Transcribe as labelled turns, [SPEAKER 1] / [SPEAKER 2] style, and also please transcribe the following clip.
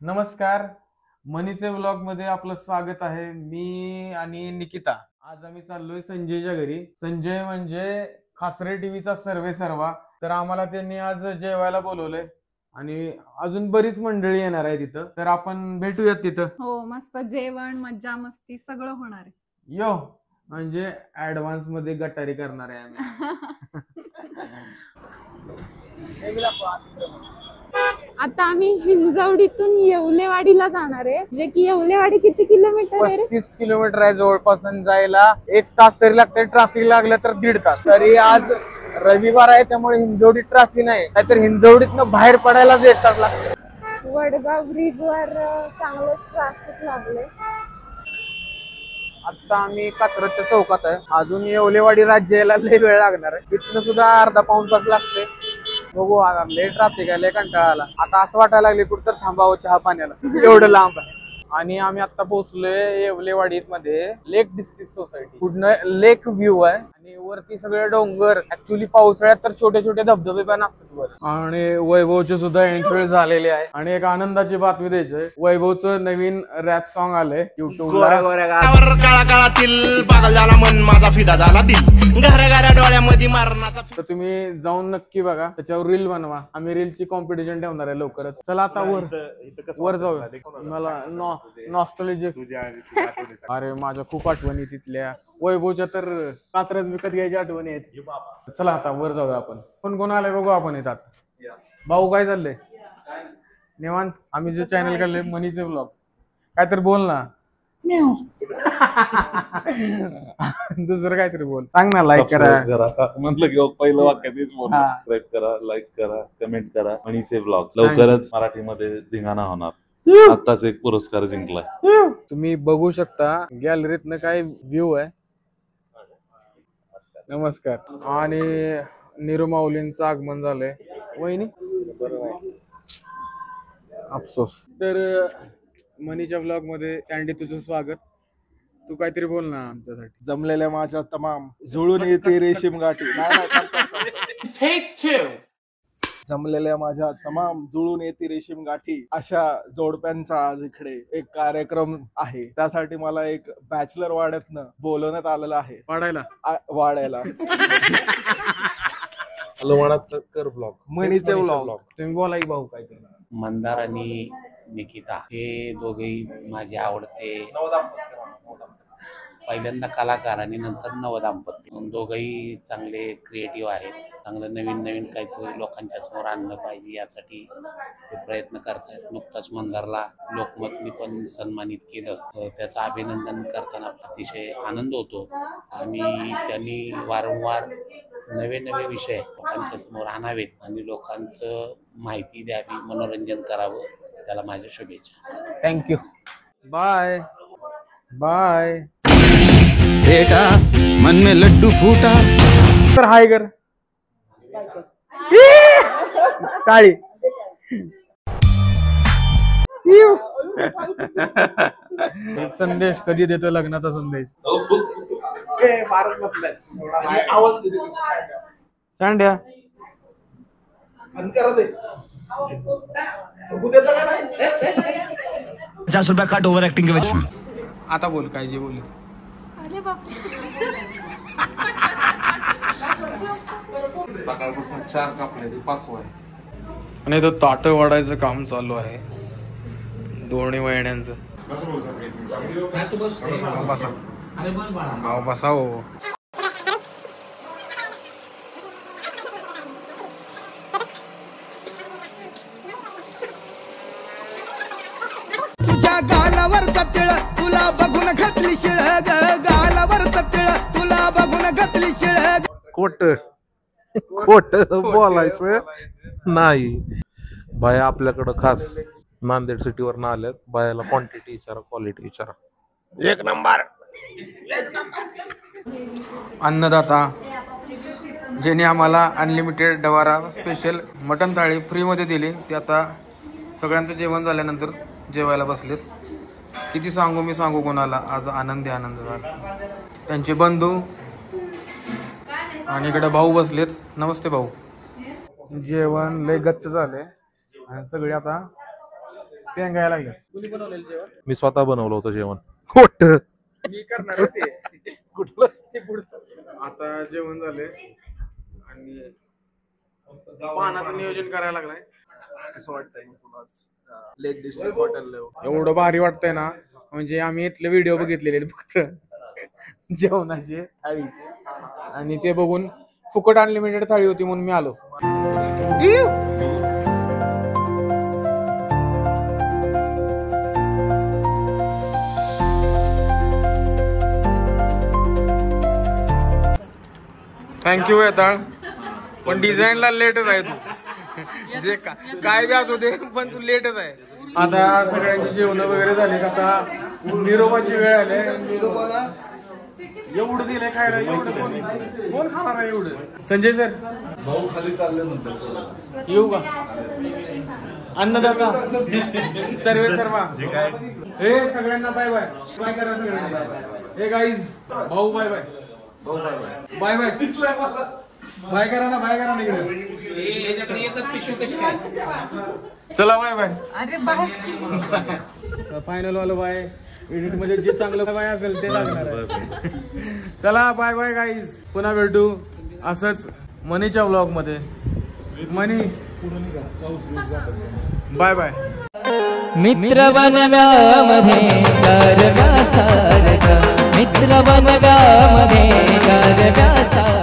[SPEAKER 1] नमस्कार, मनीचे व्लॉग मध्ये आपलं स्वागत आहे. मी आणि निकिता आज आम्ही चाललोय संजयच्या घरी. संजय म्हणजे खासरे टीव्हीचा सर्वे सर्वा. तर आम्हाला त्यांनी आज जेवायला बोलवलंय आणि अजून बरीच मंडळी येणार आहे तिथं. तर आपण भेटूयात तिथं.
[SPEAKER 2] हो, मस्त जेवण, मज्जा मस्ती सगळं होणार आहे.
[SPEAKER 1] यो म्हणजे ऍडव्हान्स मध्ये गटारी करणार आहे आम्ही.
[SPEAKER 2] आता आम्ही हिंजवडीतून येवलेवाडीला जाणार आहे, जे की येवलेवाडी किती किलोमीटर आहे रे?
[SPEAKER 1] 35 किलोमीटर आहे जवळपासून जायला. 1 तास तरी लागते. ट्रॅफिक लागलं तर 1.5 तास. तरी आज रविवार आहे त्यामुळे हिंजवडीत ट्रॅफिक नाही, नाहीतर हिंजवडीतनं बाहेर पडायलाच 1 तास लागतो.
[SPEAKER 2] वडगाव ब्रिज वर चांगलंच ट्रॅफिक लागले.
[SPEAKER 1] आता आम्ही कात्रजच्या चौकात आहे. अजून येवलेवाडी राज्य यायला लय वेळ लागणार आहे. इथनं सुद्धा अर्धा पाऊण तास लागते. बघू आता लय ट्रॅफिक आहे, लय कंटाळा आला. आता असं वाटायला लागले कुठं तर थांबावं चहा पाण्याला, एवढं लांब आहे. आणि आम्ही आता पोहोचलोय येवलेवाडीत मध्ये लेक डिस्ट्रिक्ट सोसायटी. पुढनं लेक व्ह्यू आहे आणि वरती सगळे डोंगर. ऍक्च्युली पावसाळ्यात तर छोटे छोटे धबधबे पण असतात वर. आणि वैभवचे सुद्धा एंट्री झालेले आहे. आणि एक आनंदाची बातमी द्यायची आहे, वैभवचं नवीन रॅप सॉन्ग आलंय युट्यूबला.
[SPEAKER 3] काळा काळातील पागल झाला मन माझा फिदा झाला दिल घराघरा डोळ्यामध्ये मारणाचा.
[SPEAKER 1] तर तुम्ही जाऊन नक्की बघा, त्याच्यावर रील बनवा. आम्ही रीलची कॉम्पिटिशन ठेवणार आहे लवकरच. चला आता वर जाऊया. मला नॉस्टॅल्जिक. अरे माझ्या खूप आठवणी तिथल्या. वैभवच्या तर कात्रज विकत घ्यायची आठवणी आहेत. चला आता वर जाऊया आपण. कोण कोण आलंय बघू आपण येतात. भाऊ काय चाललंय? निवांत. आम्ही जे चॅनल काढले मनीचे व्लॉग, काय तर बोल ना. दुसरं काहीतरी बोल, सांग ना. लाईक करा
[SPEAKER 4] म्हटलं की पहिलं वाक्य तेच बोल. सबस्क्राईब करा, लाईक करा, कमेंट करा. मनीचे व्लॉग लवकरच मराठीमध्ये धिंगाणा होणार. आताच एक पुरस्कार जिंकलाय.
[SPEAKER 1] तुम्ही बघू शकता गॅलरीतनं काय व्ह्यू आहे. नमस्कार. आणि नीरू माऊलींचं आगमन झालंय. वहिनी अफसोस. तर मनीच्या व्लॉग मध्ये सँडी तुझं स्वागत. तू काहीतरी बोल ना आमच्यासाठी.
[SPEAKER 5] जमलेल्या माझ्या तमाम जुळून येते रेशीम गाठी. जमलेल्या माझ्या तमाम जुळून येते रेशीम गाठी अशा जोडप्यांचा आज इकडे एक कार्यक्रम आहे. त्यासाठी मला एक बॅचलर वाड्यातनं बोलवण्यात आलेलं आहे. वाड्याला
[SPEAKER 4] कर व्लॉग
[SPEAKER 5] मनीचे व्लॉग.
[SPEAKER 1] तुम्ही बोला की भाऊ काहीतरी.
[SPEAKER 6] मंदार आणि निकिता हे दोघेही माझे आवडते, पहिल्यांदा कलाकार आणि नंतर नवदाम्पत्य. दोघंही चांगले क्रिएटिव्ह आहेत. चांगलं नवीन नवीन काहीतरी लोकांच्या समोर आणलं पाहिजे यासाठी ते प्रयत्न करतायत. नुकताच मंदारला लोकमतनी पण सन्मानित केलं. त्याचं अभिनंदन करताना अतिशय आनंद होतो. आणि त्यांनी वारंवार नवे नवे विषय लोकांच्या समोर आणावेत आणि लोकांचं माहिती द्यावी, मनोरंजन करावं. त्याला माझ्या शुभेच्छा.
[SPEAKER 1] थँक्यू. Bye bye.
[SPEAKER 3] बेटा मन में लड्डू फूटा.
[SPEAKER 1] तर हाय कर काळी. एक संदेश कधी देतो लग्नाचा संदेश. सांड्या
[SPEAKER 3] 50 रुपया काट ओव्हर ऍक्टिंग के वजह.
[SPEAKER 1] आता बोल काय जे बोल.
[SPEAKER 2] अरे बाप,
[SPEAKER 1] सकाळपासून 4 कापले, 5 आहे. आणि इथं ताट वाढायचं काम चालू आहे दोन्ही वहिन्यांचं. बसा हो.
[SPEAKER 3] तुझ्या गालावरचा तिळ तुला बघून घातली शिळ. गालावरचा तिळ तुला बघून घातली शिळ.
[SPEAKER 4] खोट बोलायचं नाही. बाया आपल्याकडं खास नांदेड सिटीवर ना आल्यात. बायाला क्वांटिटी विचारा, क्वालिटी विचारा. 1 नंबर.
[SPEAKER 1] अन्नदाता ज्याने आम्हाला अनलिमिटेड डवारा स्पेशल मटन थाळी फ्रीमध्ये दिली. ते आता सगळ्यांचं जेवण झाल्यानंतर जेवायला बसलेत. किती सांगू मी सांगू कोणाला. आज आनंद झाला. त्यांचे बंधू आणि इकडे भाऊ बसलेत. नमस्ते भाऊ. जेवण लय गच्च झालंय आणि सगळे आता पेंगायला लागले. कुणी बनवलेलं जेवण?
[SPEAKER 4] मी स्वतः बनवलं होतं जेवण.
[SPEAKER 5] खोट
[SPEAKER 1] मी करणार आहे ते.
[SPEAKER 5] कुठलं
[SPEAKER 1] ते पुढचं. आता जेवण झाले आणि पानाचं नियोजन करायला लागलाय.
[SPEAKER 5] कसं वाटतंय मग तुला लेक डिस्ट्रिक्ट हॉटेल?
[SPEAKER 1] एवढं भारी वाटतंय ना, म्हणजे आम्ही इथले व्हिडिओ बघितलेले फक्त जेवणाचे थाळीचे, आणि ते बघून फुकट अनलिमिटेड थाळी होती म्हणून मी आलो. थँक्यू येताळ, पण डिझाईनला लेटच आहे तू. जे काय बी असू दे, पण तू लेटच आहे. आता सगळ्यांची जेवण वगैरे झाली. आता निरोपाची वेळ आली. निरोपाला एवढं दिलंय खायला, एवढं कोण खाणार आहे एवढं? संजय सर,
[SPEAKER 4] भाऊ खाली चालले म्हणतात.
[SPEAKER 1] येऊ का? अन्नदाता सर्वे सर्वा. हे सगळ्यांना बाय बाय. बाय करा सगळ्यांना. हे गाईज, भाऊ bye bye. Bye bye. Bye करा ना, बाय करा ना इकडे. चला बाय बाय. फायनल वाला बाय. एडिट मध्ये जे चांगलं बाय असेल ते लागणार आहे. चला बाय बाय गाईज. पुन्हा भेटू असंच मनीच्या ब्लॉग मध्ये. Mani bye bye.
[SPEAKER 7] मित्र बनव्यामध्ये गारव्यासारखा, मित्र बनव्यामध्ये गारव्यासारखा.